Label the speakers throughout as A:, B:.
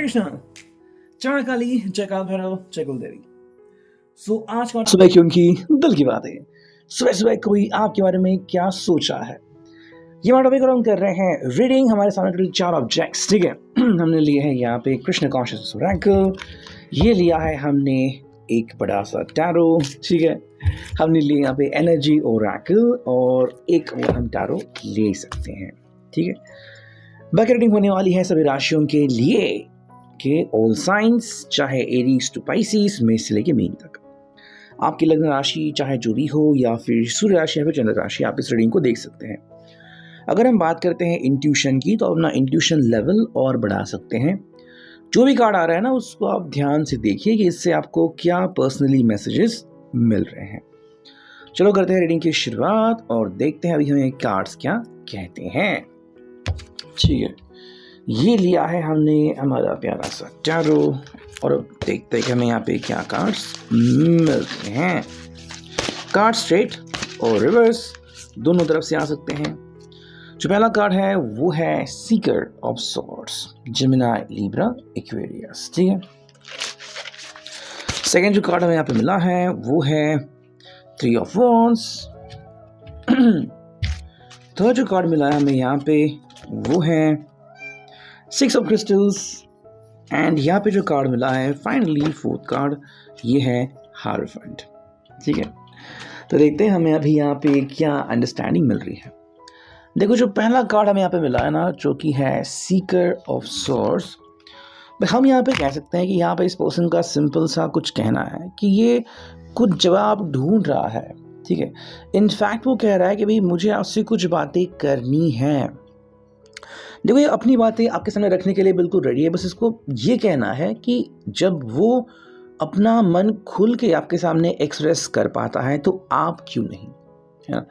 A: कृष्ण। चरण काली, जय काल भैरव, जय कुलदेवी। आज का सुबह की उनकी दिल की बातें। सुबह सुबह कोई आपके बारे में क्या सोचा है, ये टॉपिक हम कर रहे हैं रीडिंग। हमारे सामने टोटल 4 ऑब्जेक्ट्स, ठीक है। हमने लिए हैं यहाँ पे कृष्ण कॉन्शियस ओरेकल, ये लिया है हमने एक बड़ा सा टैरो, ठीक है। हमने लिए यहाँ पे एनर्जी ओरेकल और एक और हम टैरो ले सकते हैं, ठीक है। बाकी रीडिंग होने वाली है सभी राशियों के लिए के ऑल साइंस, चाहे एरीज टू पाइसिस, मेष से लेके मीन तक। आपकी लग्न राशि चाहे जो भी हो या फिर सूर्य राशि या फिर चंद्र राशि, आप इस रीडिंग को देख सकते हैं। अगर हम बात करते हैं इंट्यूशन की, तो अपना इंट्यूशन लेवल और बढ़ा सकते हैं। जो भी कार्ड आ रहा है ना, उसको आप ध्यान से देखिए कि इससे आपको क्या पर्सनली मैसेजेस मिल रहे हैं। चलो करते हैं रीडिंग की शुरुआत और देखते हैं अभी हमें कार्ड्स क्या कहते हैं, ठीक है। ये लिया है हमने हमारा प्यारा सा टैरो और अब देखते हैं कि हमें यहाँ पे क्या कार्ड्स मिलते हैं। कार्ड स्ट्रेट और रिवर्स दोनों तरफ से आ सकते हैं। जो पहला कार्ड है वो है Sikar of swords, Gemini, Libra, Aquarius, ठीक है। सेकेंड जो कार्ड हमें यहाँ पे मिला है वो है 3 ऑफ वॉन्ड्स। थर्ड जो कार्ड मिला है हमें यहाँ पे वो है 6 ऑफ क्रिस्टल्स एंड यहाँ पे जो कार्ड मिला है फाइनली फोर्थ कार्ड, ये है हायरोफेंट, ठीक है। तो देखते हैं हमें अभी यहाँ पे क्या अंडरस्टैंडिंग मिल रही है। देखो, जो पहला कार्ड हमें यहाँ पे मिला है ना, जो कि है सीकर ऑफ सॉर्ड्स, हम यहाँ पे कह सकते हैं कि यहाँ पे इस पर्सन का सिंपल सा कुछ कहना है कि ये कुछ जवाब ढूंढ रहा है, ठीक है। इनफैक्ट वो कह रहा है कि भाई मुझे आपसे कुछ बातें करनी है। देखो, ये अपनी बातें आपके सामने रखने के लिए बिल्कुल रेडी है, बस इसको ये कहना है कि जब वो अपना मन खुल के आपके सामने एक्सप्रेस कर पाता है तो आप क्यों नहीं, है ना।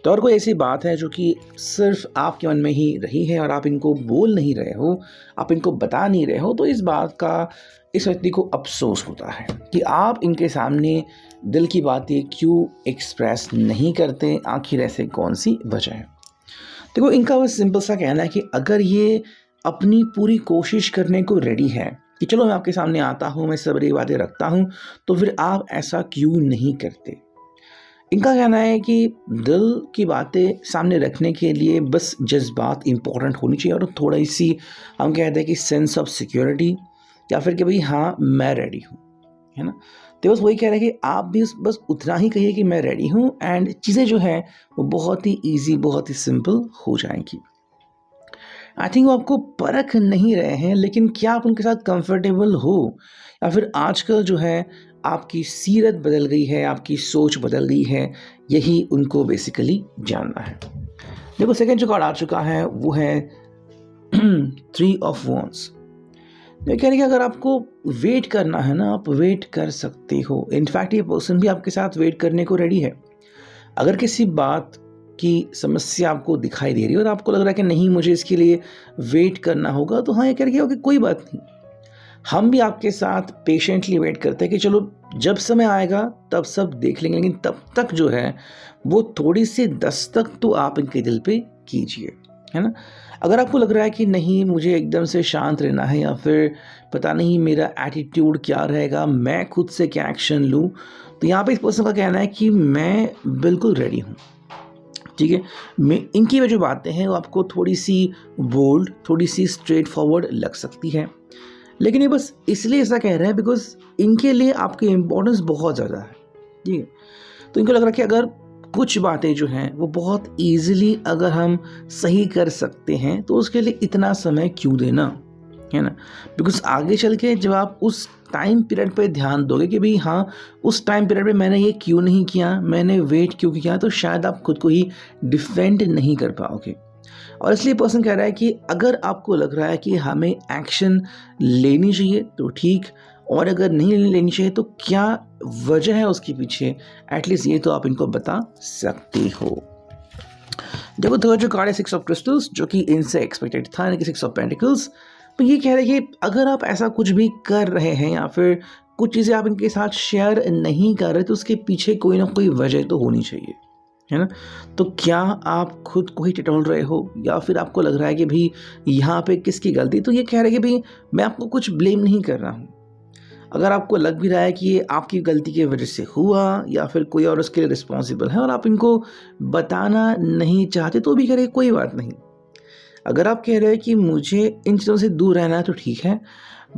A: तो और कोई ऐसी बात है जो कि सिर्फ आपके मन में ही रही है और आप इनको बोल नहीं रहे हो, आप इनको बता नहीं रहे हो, तो इस बात का इस व्यक्ति को अफसोस होता है कि आप इनके सामने दिल की बातें क्यों एक्सप्रेस नहीं करते, आखिर ऐसे कौन सी वजह है। देखो, इनका बस सिंपल सा कहना है कि अगर ये अपनी पूरी कोशिश करने को रेडी है कि चलो मैं आपके सामने आता हूँ, मैं सारी बातें रखता हूँ, तो फिर आप ऐसा क्यों नहीं करते। इनका कहना है कि दिल की बातें सामने रखने के लिए बस जज्बात इंपॉर्टेंट होनी चाहिए और थोड़ी सी हम कहते हैं कि सेंस ऑफ सिक्योरिटी, या फिर कि भाई हाँ मैं रेडी हूँ, है ना। तो बस वही कह रहे हैं कि आप भी बस उतना ही कहिए कि मैं रेडी हूँ एंड चीज़ें जो है वो बहुत ही ईजी, बहुत ही सिंपल हो जाएंगी। आई थिंक वो आपको परख नहीं रहे हैं, लेकिन क्या आप उनके साथ कंफर्टेबल हो, या फिर आजकल जो है आपकी सीरत बदल गई है, आपकी सोच बदल गई है, यही उनको बेसिकली जानना है। देखो, सेकेंड जो कार्ड आ चुका है वो है 3 ऑफ वॉन्ड्स। ये कह रही है कि अगर आपको वेट करना है ना, आप वेट कर सकते हो। इनफैक्ट ये पर्सन भी आपके साथ वेट करने को रेडी है। अगर किसी बात की समस्या आपको दिखाई दे रही है और आपको लग रहा है कि नहीं मुझे इसके लिए वेट करना होगा, तो हाँ, ये कह रही है कि कोई बात नहीं, हम भी आपके साथ पेशेंटली वेट करते हैं कि चलो जब समय आएगा तब सब देख लेंगे, लेकिन तब तक जो है वो थोड़ी सी दस्तक तो आप इनके दिल पे कीजिए, है ना। अगर आपको लग रहा है कि नहीं मुझे एकदम से शांत रहना है, या फिर पता नहीं मेरा एटीट्यूड क्या रहेगा, मैं खुद से क्या एक्शन लूँ, तो यहाँ पे इस पर्सन का कहना है कि मैं बिल्कुल रेडी हूँ, ठीक है। मैं इनकी जो बातें हैं वो आपको थोड़ी सी बोल्ड, थोड़ी सी स्ट्रेट फॉरवर्ड लग सकती है, लेकिन ये बस इसलिए ऐसा कह रहे हैं बिकॉज इनके लिए आपकी इम्पोर्टेंस बहुत ज़्यादा है, ठीक है। तो इनको लग रहा है कि अगर कुछ बातें जो हैं वो बहुत ईजिली अगर हम सही कर सकते हैं तो उसके लिए इतना समय क्यों देना, है ना। बिकॉज आगे चल के जब आप उस टाइम पीरियड पे ध्यान दोगे कि भाई हाँ उस टाइम पीरियड में मैंने ये क्यों नहीं किया, मैंने वेट क्यों किया, तो शायद आप खुद को ही डिफेंड नहीं कर पाओगे। और इसलिए पर्सन कह रहा है कि अगर आपको लग रहा है कि हमें एक्शन लेनी चाहिए तो ठीक, और अगर नहीं लेनी चाहिए तो क्या वजह है उसके पीछे, एटलीस्ट ये तो आप इनको बता सकते हो। देखो, थर्ड जो कार्ड है 6 ऑफ क्रिस्टल्स, जो कि इनसे एक्सपेक्टेड था, यानी कि 6 ऑफ पेंटिकल्स। तो ये कह रहे हैं कि अगर आप ऐसा कुछ भी कर रहे हैं या फिर कुछ चीज़ें आप इनके साथ शेयर नहीं कर रहे, तो उसके पीछे कोई ना कोई वजह तो होनी चाहिए, है ना। तो क्या आप खुद को ही टटोल रहे हो या फिर आपको लग रहा है कि भाई यहाँ पे किसकी गलती? तो ये कह रहे हैं कि भाई मैं आपको कुछ ब्लेम नहीं कर रहा हूँ। अगर आपको लग भी रहा है कि ये आपकी गलती की वजह से हुआ या फिर कोई और उसके लिए रिस्पॉन्सिबल है और आप इनको बताना नहीं चाहते, तो भी कह रहे कोई बात नहीं। अगर आप कह रहे हैं कि मुझे इन चीज़ों से दूर रहना है तो ठीक है,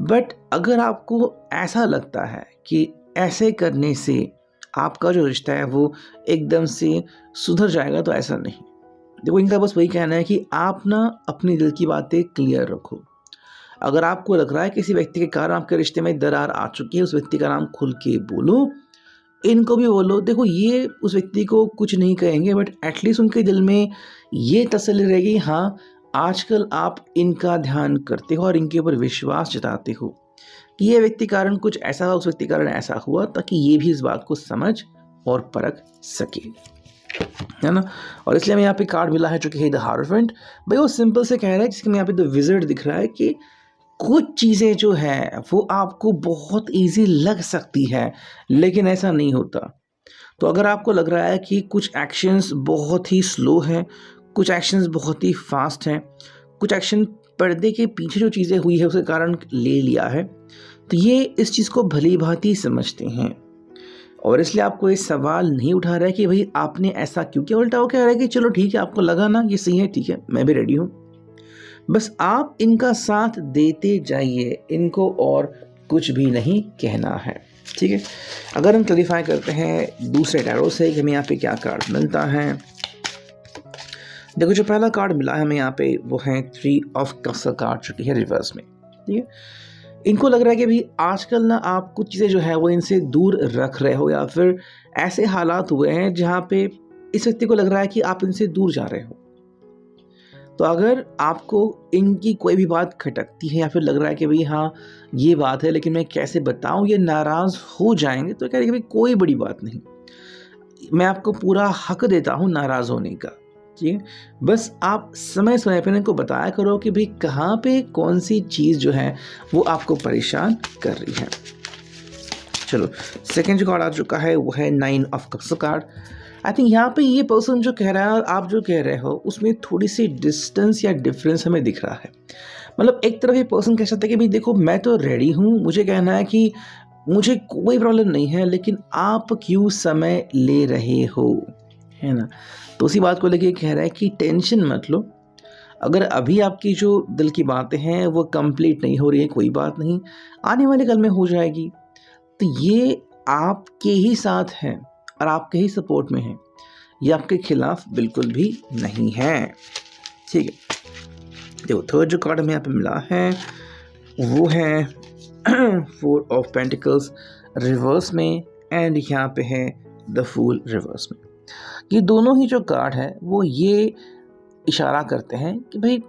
A: बट अगर आपको ऐसा लगता है कि ऐसे करने से आपका जो रिश्ता है वो एकदम से सुधर जाएगा, तो ऐसा नहीं। देखो, इनका बस वही कहना है कि आप ना अपने दिल की बातें क्लियर रखो। अगर आपको लग रहा है किसी व्यक्ति के कारण आपके रिश्ते में दरार आ चुकी है, उस व्यक्ति का नाम खुल के बोलो, इनको भी बोलो। देखो, ये उस व्यक्ति को कुछ नहीं कहेंगे, बट एटलीस्ट उनके दिल में ये तसल्ली रहेगी, हाँ आजकल आप इनका ध्यान करते हो और इनके ऊपर विश्वास जताते हो कि ये व्यक्ति कारण कुछ ऐसा हुआ, उस व्यक्ति कारण ऐसा हुआ, ताकि ये भी इस बात को समझ और परख सके, है ना। और इसलिए हमें यहाँ पे कार्ड मिला है जो कि है द हायरोफेंट। भाई वो सिंपल से कह रहा है, जिसके में यहाँ पे द विज़र्ड दिख रहा है कि कुछ चीज़ें जो है वो आपको बहुत ईजी लग सकती है, लेकिन ऐसा नहीं होता। तो अगर आपको लग रहा है कि कुछ एक्शंस बहुत ही स्लो हैं, कुछ एक्शंस बहुत ही फास्ट हैं, कुछ एक्शन पर्दे के पीछे जो चीज़ें हुई है उसके कारण ले लिया है, तो ये इस चीज़ को भली भांति समझते हैं और इसलिए आपको ये सवाल नहीं उठा रहा है कि भाई आपने ऐसा क्यों किया। उल्टा वो कह रहा है कि चलो ठीक है, आपको लगा ना ये सही है, ठीक है, मैं भी रेडी हूँ। बस आप इनका साथ देते जाइए, इनको और कुछ भी नहीं कहना है, ठीक है। अगर हम क्लैरिफाई करते हैं दूसरे टैरो से कि हमें यहाँ पे क्या कार्ड मिलता है। देखो, जो पहला कार्ड मिला है हमें यहाँ पे वो है 3 ऑफ कप्स का कार्ड, जो कि है रिवर्स में, ठीक है। इनको लग रहा है कि भाई आजकल ना आप कुछ चीज़ें जो है वो इनसे दूर रख रहे हो, या फिर ऐसे हालात हुए हैं जहाँ पे इस व्यक्ति को लग रहा है कि आप इनसे दूर जा रहे हो। तो अगर आपको इनकी कोई भी बात खटकती है या फिर लग रहा है कि भाई हाँ ये बात है लेकिन मैं कैसे बताऊँ, ये नाराज़ हो जाएंगे, तो कह रहे कि भाई कोई बड़ी बात नहीं, मैं आपको पूरा हक देता हूँ नाराज़ होने का, ठीक है। बस आप समय समय पर इनको बताया करो कि भाई कहाँ पे कौन सी चीज़ जो है वो आपको परेशान कर रही है। चलो, सेकेंड जो कार्ड आ चुका है वो है 9 of cups card. I think यहाँ पे ये पर्सन जो कह रहा है और आप जो कह रहे हो उसमें थोड़ी सी डिस्टेंस या डिफरेंस हमें दिख रहा है। मतलब एक तरफ ये पर्सन कह सकता है कि भाई देखो, मैं तो रेडी हूँ, मुझे कहना है कि मुझे कोई प्रॉब्लम नहीं है, लेकिन आप क्यों समय ले रहे हो, है ना। तो उसी बात को लेके कह रहा है कि टेंशन मत लो, अगर अभी आपकी जो दिल की बातें हैं वो कंप्लीट नहीं हो रही है, कोई बात नहीं, आने वाले कल में हो जाएगी। तो ये आपके ही साथ हैं और आपके ही सपोर्ट में है, ये आपके खिलाफ बिल्कुल भी नहीं है, ठीक है। देखो, थर्ड जो कार्ड हमें यहाँ पे मिला है वो है 4 ऑफ पेंटिकल्स रिवर्स में एंड यहाँ पे है द फूल रिवर्स में। ये दोनों ही जो कार्ड है वो ये इशारा करते हैं कि भाई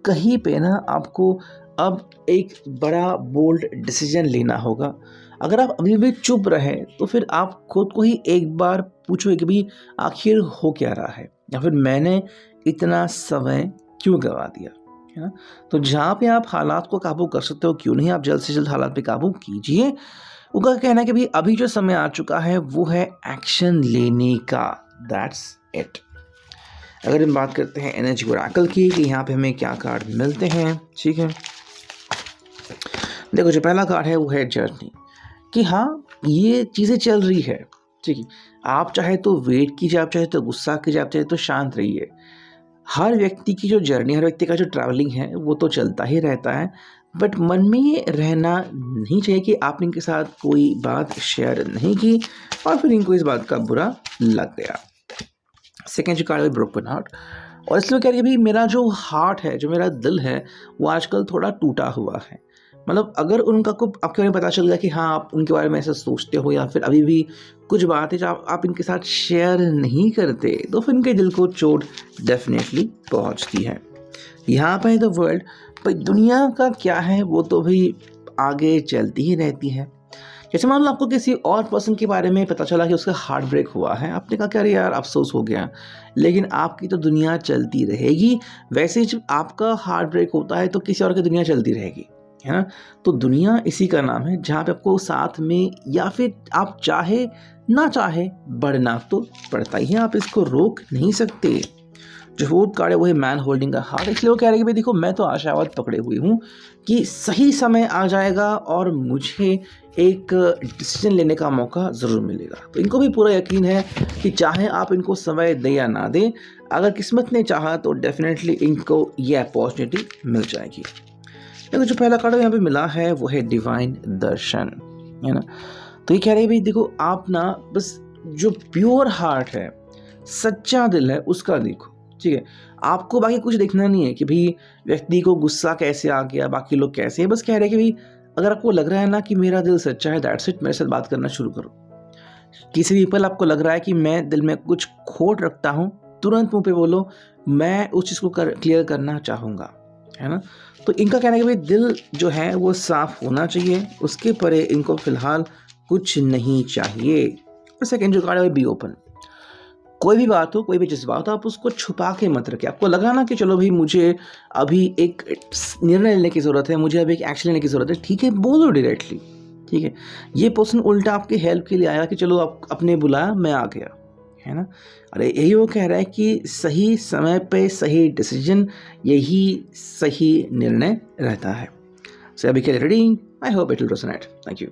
A: कहीं पे ना आपको अब एक बड़ा बोल्ड डिसीजन लेना होगा। अगर आप अभी भी चुप रहे तो फिर आप खुद को ही एक बार पूछो कि भाई आखिर हो क्या रहा है, या फिर मैंने इतना समय क्यों गवा दिया, है ना। तो जहाँ पे आप हालात को काबू कर सकते हो, क्यों नहीं आप जल्द से जल्द हालात पे काबू कीजिए। उनका कहना है कि भाई अभी जो समय आ चुका है वो है एक्शन लेने का, दैट्स इट। अगर हम बात करते हैं एनर्जी ओरेकल की कि यहाँ पे हमें क्या कार्ड मिलते हैं, ठीक है। देखो, जो पहला कार्ड है वो है जर्नी, कि हाँ ये चीज़ें चल रही है, ठीक है। आप चाहे तो वेट कीजिए, आप चाहे तो गुस्सा कीजिए, आप चाहे तो शांत रहिए। हर व्यक्ति की जो जर्नी, हर व्यक्ति का जो ट्रैवलिंग है वो तो चलता ही रहता है, बट मन में ये रहना नहीं चाहिए कि आपने इनके साथ कोई बात शेयर नहीं की और फिर इनको इस बात का बुरा लग गया। सेकेंड जो कार्ड है ब्रोकन हार्ट, और इसलिए कह रही है भाई मेरा जो हार्ट है, जो मेरा दिल है वो आजकल थोड़ा टूटा हुआ है। मतलब अगर उनका को आपके बारे में पता चल गया कि हाँ आप उनके बारे में ऐसा सोचते हो, या फिर अभी भी कुछ बात है जो आप इनके साथ शेयर नहीं करते, तो फिर इनके दिल को चोट डेफिनेटली पहुंचती है। यहाँ पर द वर्ल्ड, भाई दुनिया का क्या है वो तो भाई आगे चलती ही रहती है। जैसे मान लो आपको किसी और पर्सन के बारे में पता चला कि उसका हार्ट ब्रेक हुआ है, आपने कहा क्या यार अफसोस हो गया, लेकिन आपकी तो दुनिया चलती रहेगी। वैसे जब आपका हार्ट ब्रेक होता है तो किसी और की दुनिया चलती रहेगी, है ना। तो दुनिया इसी का नाम है जहाँ पे आपको साथ में या फिर आप चाहे ना चाहे बढ़ना तो पड़ता ही है, आप इसको रोक नहीं सकते। जो फोर्थ कार्ड है वो है मैन होल्डिंग अ हार्ट। इसलिए वो कह रहे हैं कि भाई देखो मैं तो आशावाद पकड़े हुई हूँ कि सही समय आ जाएगा और मुझे एक डिसीजन लेने का मौका ज़रूर मिलेगा। तो इनको भी पूरा यकीन है कि चाहे आप इनको समय दें या ना दें, अगर किस्मत ने चाहा तो डेफिनेटली इनको ये अपॉर्चुनिटी मिल जाएगी। देखो जो पहला कार्ड यहाँ पे मिला है वो है डिवाइन दर्शन, है ना। तो ये कह रहे हैं भाई देखो आप ना बस जो प्योर हार्ट है, सच्चा दिल है, उसका देखो, ठीक है। आपको बाकी कुछ देखना नहीं है कि भाई व्यक्ति को गुस्सा कैसे आ गया, बाकी लोग कैसे हैं। बस कह रहे हैं कि भाई अगर आपको लग रहा है ना कि मेरा दिल सच्चा है, दैट्स इट, मेरे साथ बात करना शुरू करो। किसी भी पल आपको लग रहा है कि मैं दिल में कुछ खोट रखता हूँ, तुरंत मुंह पे बोलो मैं उस चीज़ को क्लियर करना चाहूँगा, है ना। तो इनका कहना है कि भाई दिल जो है वो साफ होना चाहिए, उसके परे इनको फिलहाल कुछ नहीं चाहिए। और सेकेंड जो कार्ड है बी ओपन। कोई भी बात हो, कोई भी जज्बात हो, आप उसको छुपा के मत रखें। आपको लगा ना कि चलो भाई मुझे अभी एक निर्णय लेने की ज़रूरत है, मुझे अभी एक एक्शन लेने की ज़रूरत है, ठीक है बोलो डायरेक्टली, ठीक है। ये पर्सन उल्टा आपके हेल्प के लिए आया कि चलो आप अपने बुलाया, मैं आ गया, है ना। अरे यही वो कह रहा है कि सही समय पे सही डिसीजन, यही सही निर्णय रहता है। सो अभी के लिए ready, I hope it will resonate. Thank you.